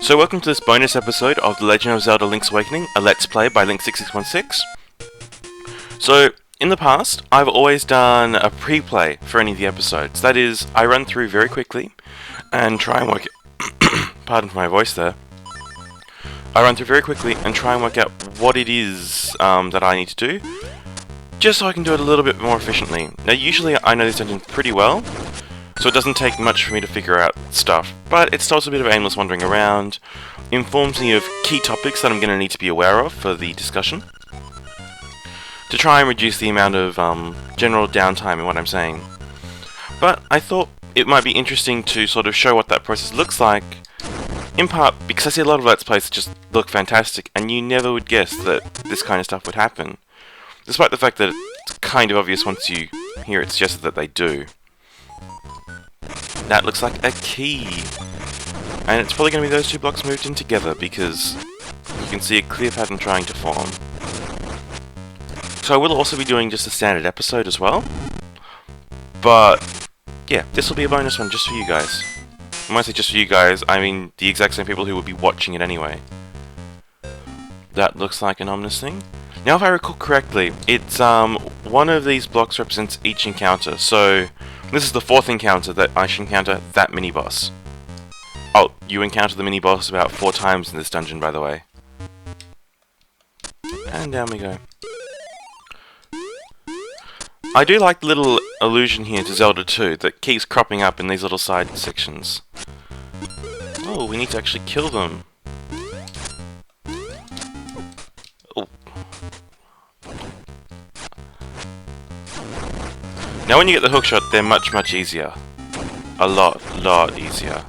So welcome to this bonus episode of The Legend of Zelda Link's Awakening, a Let's Play by Link6616. So, in the past, I've always done a pre-play for any of the episodes. That is, I run through very quickly and try and work pardon for my voice there. I run through very quickly and try and work out what it is that I need to do, just so I can do it a little bit more efficiently. Now, usually I know this dungeon pretty well, so it doesn't take much for me to figure out stuff, but it stops a bit of aimless wandering around, informs me of key topics that I'm going to need to be aware of for the discussion, to try and reduce the amount of general downtime in what I'm saying. But I thought it might be interesting to sort of show what that process looks like, in part because I see a lot of Let's Plays that just look fantastic, and you never would guess that this kind of stuff would happen, despite the fact that it's kind of obvious once you hear it suggested that they do. That looks like a key, and it's probably going to be those two blocks moved in together because you can see a clear pattern trying to form. So I will also be doing just a standard episode as well, but yeah, this will be a bonus one just for you guys. When I say just for you guys, I mean the exact same people who will be watching it anyway. That looks like an ominous thing. Now, if I recall correctly, it's one of these blocks represents each encounter, so this is the fourth encounter that I should encounter that mini-boss. Oh, you encounter the mini-boss about 4 times in this dungeon, by the way. And down we go. I do like the little allusion here to Zelda 2 that keeps cropping up in these little side sections. Oh, we need to actually kill them. Oh. Now when you get the hookshot, they're much easier. A lot easier.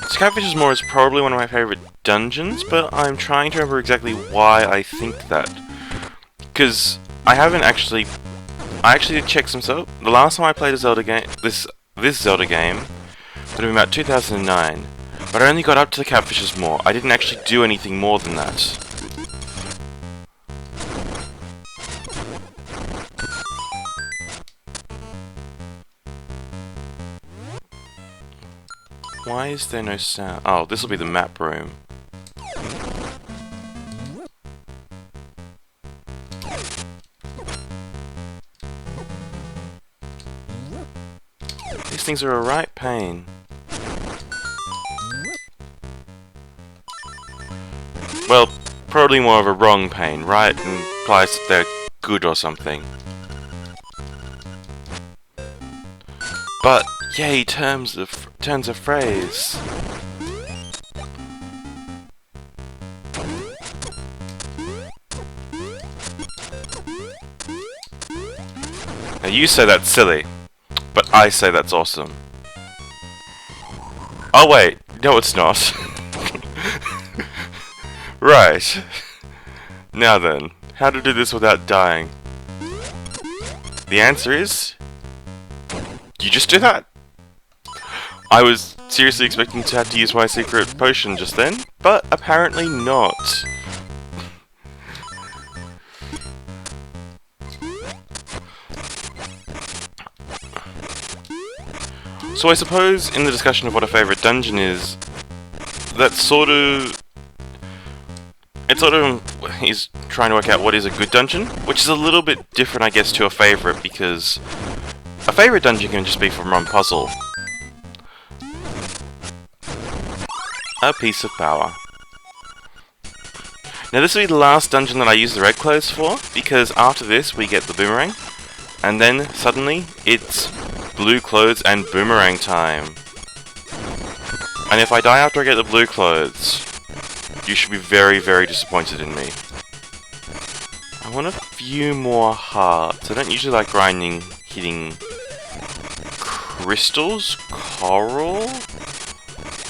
So Catfish is probably one of my favourite dungeons, but I'm trying to remember exactly why I think that. Because I actually did check some stuff. The last time I played a Zelda game, this Zelda game, would have been about 2009. But I only got up to the Catfish's Maw. I didn't actually do anything more than that. Why is there no sound? Oh, this will be the map room. These things are a right pain. Well, probably more of a wrong pain. Right implies that they're good or something. But yay, turns of phrase. Now you say that's silly, but I say that's awesome. Oh wait, no it's not. Right. Now then, how to do this without dying? The answer is you just do that. I was seriously expecting to have to use my secret potion just then, but apparently not. So I suppose in the discussion of what a favourite dungeon is, he's trying to work out what is a good dungeon, which is a little bit different I guess to a favourite, because a favourite dungeon can just be from one puzzle. A piece of power. Now this will be the last dungeon that I use the red clothes for, because after this we get the boomerang, and then suddenly it's blue clothes and boomerang time. And if I die after I get the blue clothes, you should be very disappointed in me. I want a few more hearts. I don't usually like hitting crystals? Coral?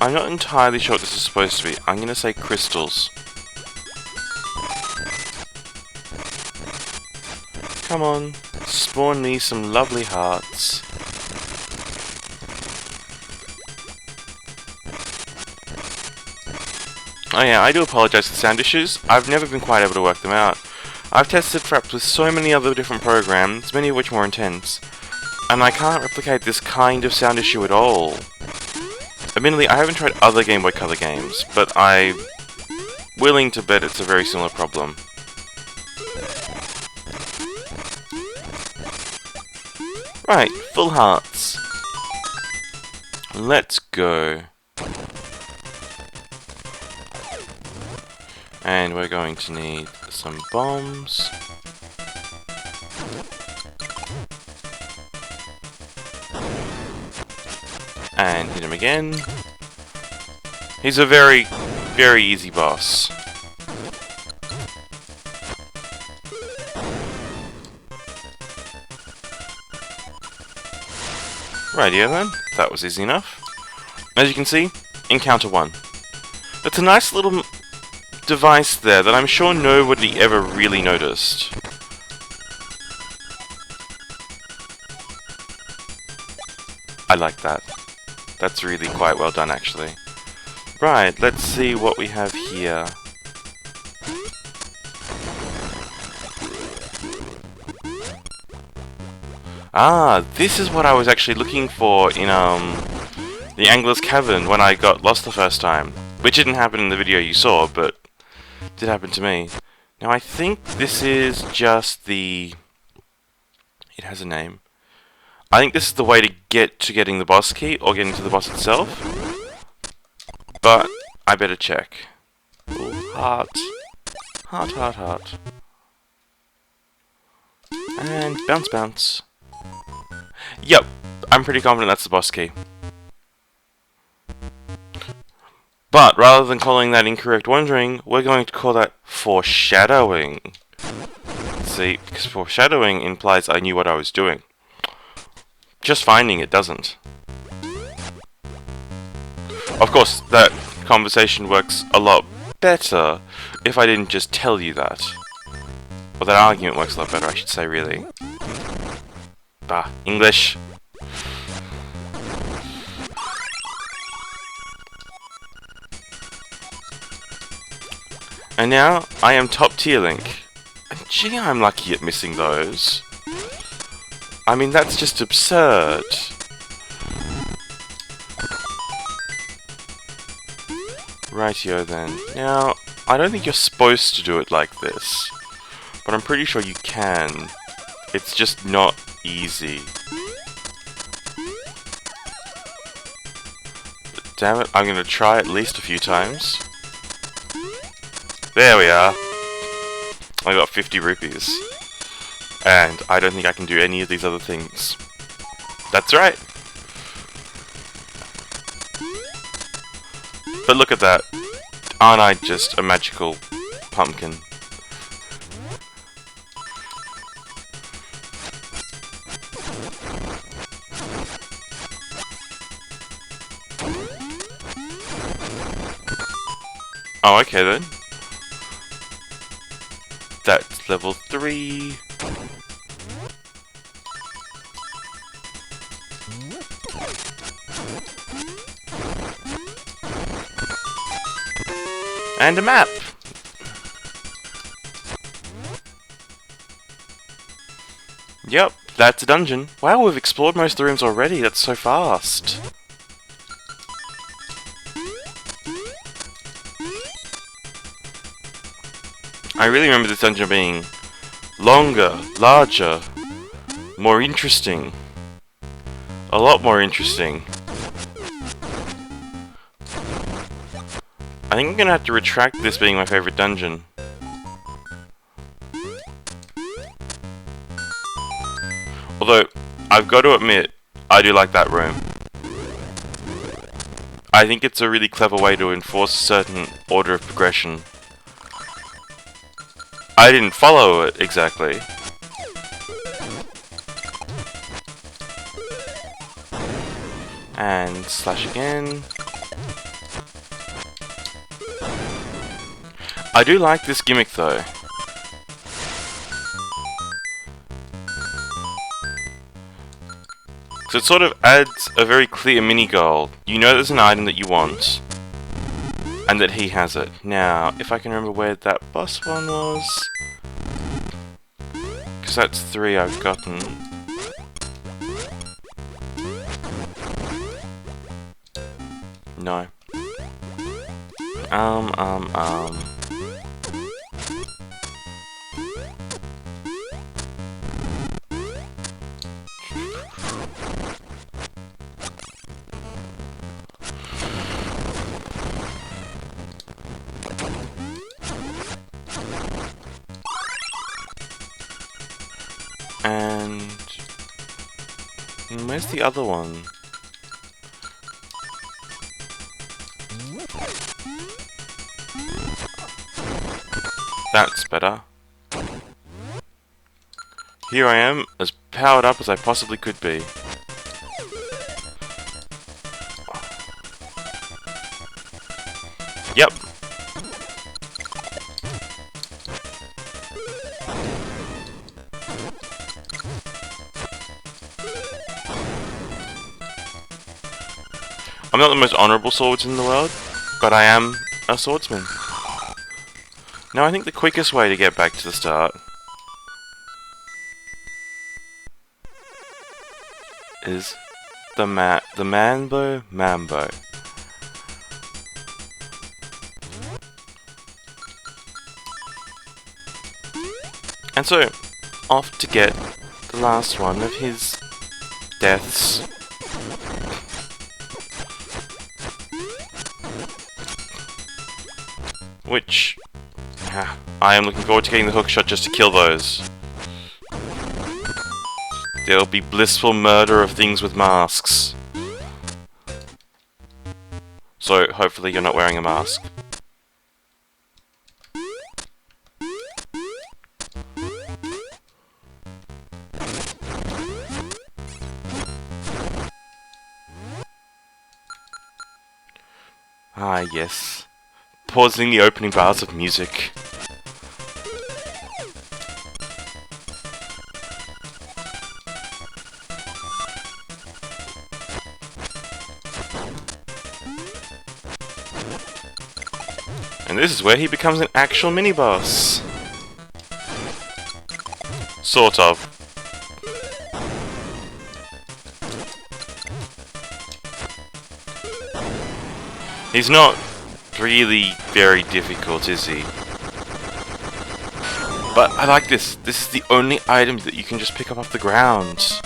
I'm not entirely sure what this is supposed to be. I'm gonna say crystals. Come on, spawn me some lovely hearts. Oh yeah, I do apologise for sound issues. I've never been quite able to work them out. I've tested fraps with so many other different programs, many of which more intense, and I can't replicate this kind of sound issue at all. Admittedly, I haven't tried other Game Boy Color games, but I'm willing to bet it's a very similar problem. Right, full hearts. Let's go. And we're going to need some bombs. And hit him again. He's a very, very easy boss. Rightio then, that was easy enough. As you can see, encounter 1. That's a nice little device there that I'm sure nobody ever really noticed. I like that. That's really quite well done, actually. Right, let's see what we have here. Ah, this is what I was actually looking for in, the Angler's Cavern when I got lost the first time. Which didn't happen in the video you saw, but did happen to me. Now, I think this is just the... It has a name. I think this is the way to get to getting the boss key, or getting to the boss itself. But, I better check. Ooh, heart. Heart, heart, heart. And bounce, bounce. Yep, I'm pretty confident that's the boss key. But, rather than calling that incorrect wandering, we're going to call that foreshadowing. See, because foreshadowing implies I knew what I was doing. Just finding it doesn't. Of course, that conversation works a lot better if I didn't just tell you that. Well, that argument works a lot better, I should say, really. Bah, English. And now, I am top tier Link. And gee, I'm lucky at missing those. I mean, that's just absurd. Rightio then. Now, I don't think you're supposed to do it like this. But I'm pretty sure you can. It's just not easy. Damn it, I'm gonna try at least a few times. There we are. I got 50 rupees. And I don't think I can do any of these other things. That's right. But look at that. Aren't I just a magical pumpkin? Oh, okay then. That's level 3. And a map! Yep, that's a dungeon. Wow, we've explored most of the rooms already, that's so fast. I really remember this dungeon being longer, larger, more interesting. A lot more interesting. I think I'm gonna have to retract this being my favorite dungeon. Although, I've got to admit, I do like that room. I think it's a really clever way to enforce a certain order of progression. I didn't follow it exactly. And slash again. I do like this gimmick though. So it sort of adds a very clear mini goal. You know there's an item that you want, and that he has it. Now, if I can remember where that boss one was, because that's 3 I've gotten. No. Um. And where's the other one? That's better. Here I am, as powered up as I possibly could be. Yep. I'm not the most honourable swordsman in the world, but I am a swordsman. Now I think the quickest way to get back to the start is the Mambo. And so, off to get the last one of his deaths. Which, I am looking forward to getting the hook shot just to kill those. There'll be blissful murder of things with masks. So, hopefully you're not wearing a mask. Ah, yes. Pausing the opening bars of music. And this is where he becomes an actual mini-boss. Sort of. He's not really very difficult, is he? But I like this. This is the only item that you can just pick up off the ground.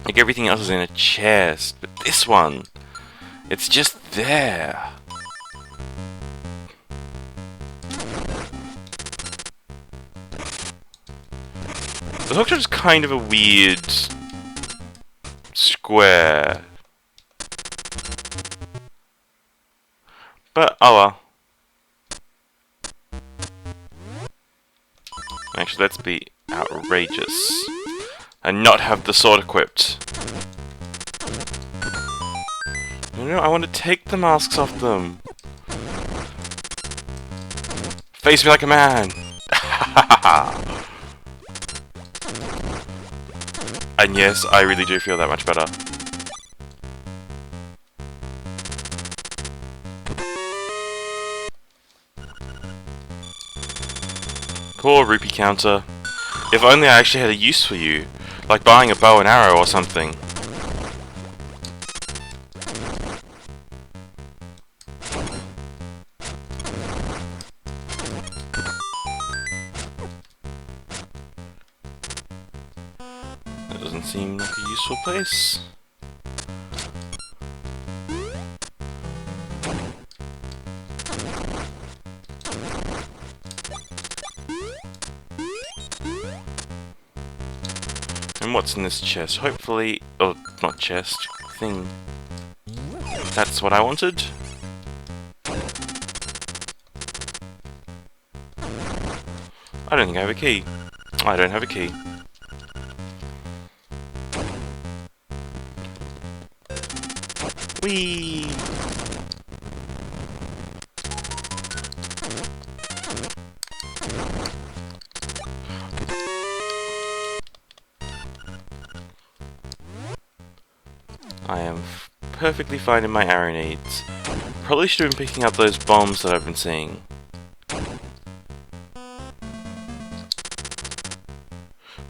Like everything else is in a chest, but this one, it's just there. The hookshot is kind of a weird square. But, oh well. Actually, let's be outrageous and not have the sword equipped. No, I want to take the masks off them. Face me like a man. And yes, I really do feel that much better. Poor rupee counter. If only I actually had a use for you, like buying a bow and arrow or something. That doesn't seem like a useful place. And what's in this chest? Hopefully... oh, not chest. Thing. That's what I wanted. I don't think I have a key. I don't have a key. Whee! I am perfectly fine in my arrow needs. Probably should have been picking up those bombs that I've been seeing.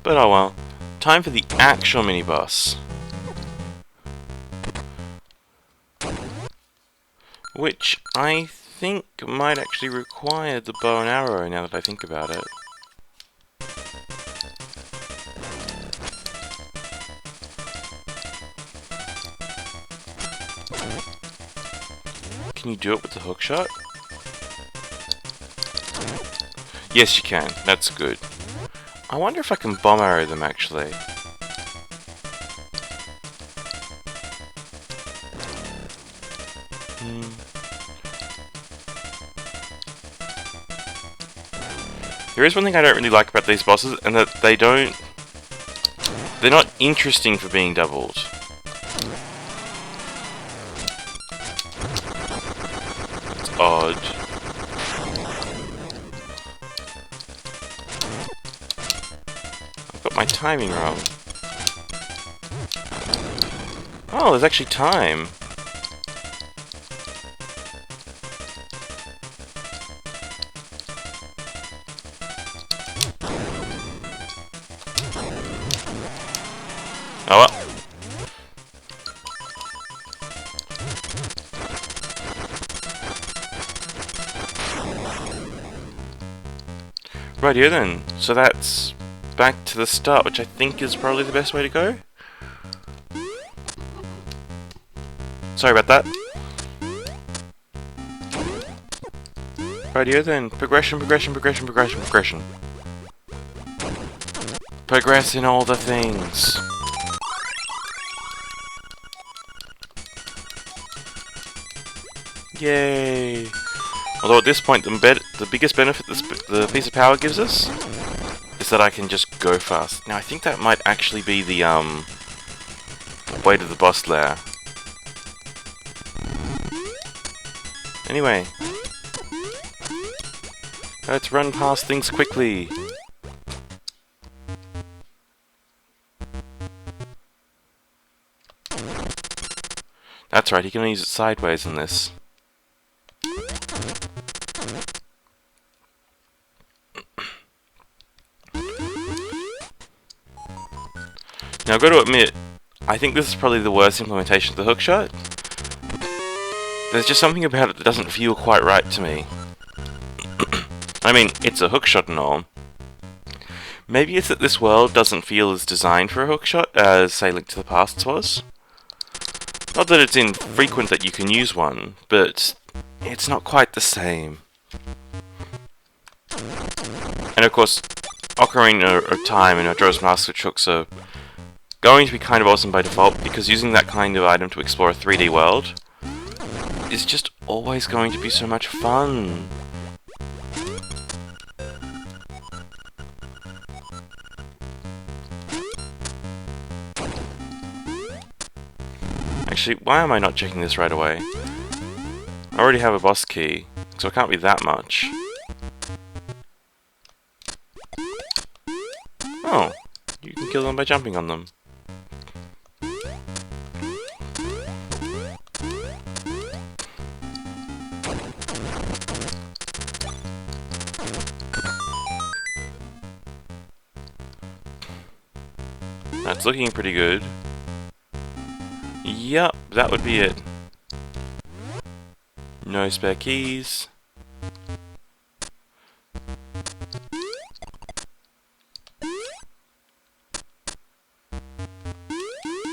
But oh well. Time for the actual mini-boss. Which I think might actually require the bow and arrow now that I think about it. Can you do it with the hook shot? Yes, you can. That's good. I wonder if I can bomb arrow them actually. There is one thing I don't really like about these bosses, and that they're not interesting for being doubled. That's odd. I've got my timing wrong. Oh, there's actually time. Oh well. Right here then. So that's back to the start, which I think is probably the best way to go. Sorry about that. Right here then. Progression, progression, progression, progression, progression. Progress in all the things. Yay! Although at this point, the biggest benefit the piece of power gives us is that I can just go fast. Now I think that might actually be the way to the boss lair. Anyway, let's run past things quickly. That's right, you can only use it sideways in this. Now I've got to admit, I think this is probably the worst implementation of the hookshot. There's just something about it that doesn't feel quite right to me. I mean, it's a hookshot and all. Maybe it's that this world doesn't feel as designed for a hookshot as, say, Link to the Past was. Not that it's infrequent that you can use one, but it's not quite the same. And of course, Ocarina of Time and Majora's Mask Switch hooks are going to be kind of awesome by default, because using that kind of item to explore a 3D world is just always going to be so much fun. Actually, why am I not checking this right away? I already have a boss key, so it can't be that much. Oh, you can kill them by jumping on them. That's looking pretty good. Yup, that would be it. No spare keys.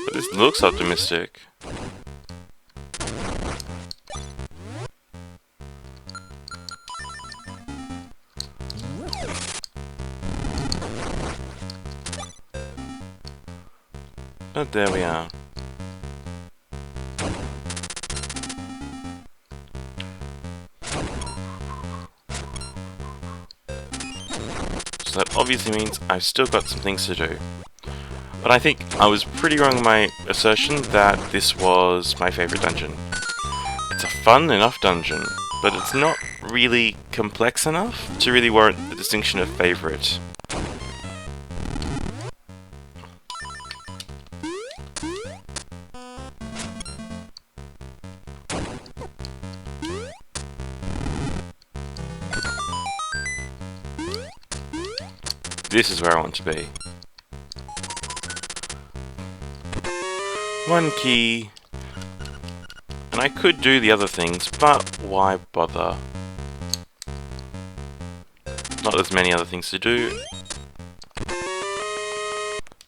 But this looks optimistic. But there we are. So that obviously means I've still got some things to do. But I think I was pretty wrong in my assertion that this was my favourite dungeon. It's a fun enough dungeon, but it's not really complex enough to really warrant the distinction of favourite. This is where I want to be. One key. And I could do the other things, but why bother? Not as many other things to do.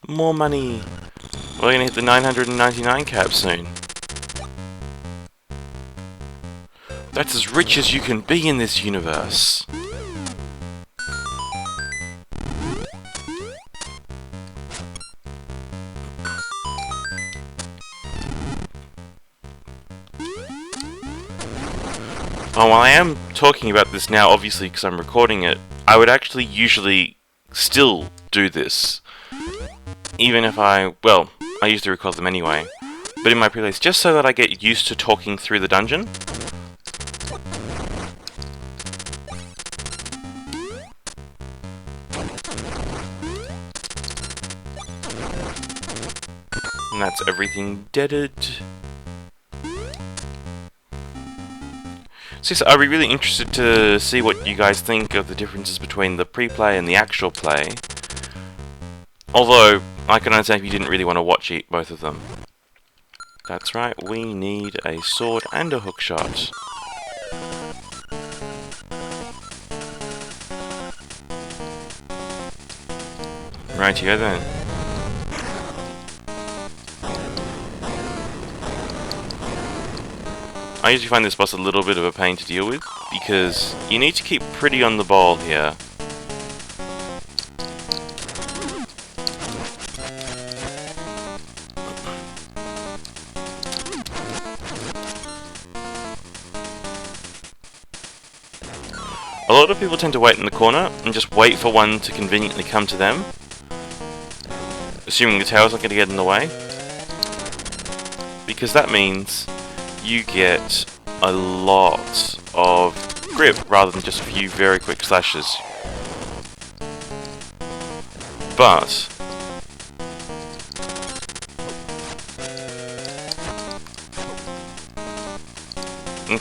More money! We're gonna hit the 999 cap soon. That's as rich as you can be in this universe. Oh, while I am talking about this now, obviously because I'm recording it, I would actually usually still do this. Even if I usually record them anyway. But in my preplays, just so that I get used to talking through the dungeon. And that's everything deaded. So I'd be really interested to see what you guys think of the differences between the pre-play and the actual play. Although, I can understand if you didn't really want to watch both of them. That's right, we need a sword and a hookshot. Rightio then. I usually find this boss a little bit of a pain to deal with, because you need to keep pretty on the ball here. A lot of people tend to wait in the corner and just wait for one to conveniently come to them, assuming the tail's not going to get in the way, because that means you get a lot of grip rather than just a few very quick slashes. But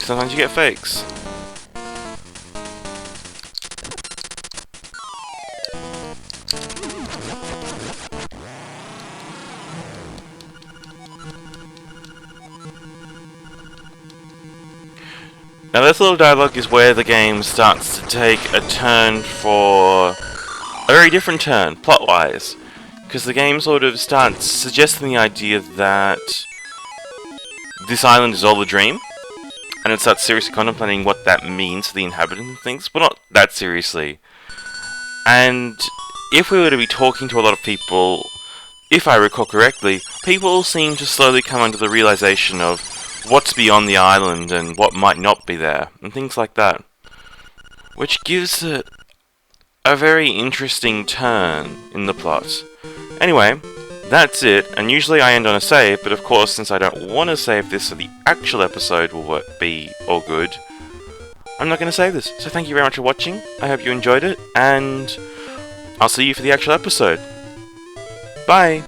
sometimes you get fakes. Now this little dialogue is where the game starts to take a turn for a very different turn, plot-wise. Because the game sort of starts suggesting the idea that this island is all a dream, and it starts seriously contemplating what that means to the inhabitants and things, but not that seriously. And if we were to be talking to a lot of people, if I recall correctly, people seem to slowly come under the realization of what's beyond the island and what might not be there, and things like that. Which gives it a very interesting turn in the plot. Anyway, that's it, and usually I end on a save, but of course since I don't want to save this so the actual episode will be all good, I'm not going to save this. So thank you very much for watching, I hope you enjoyed it, and I'll see you for the actual episode. Bye!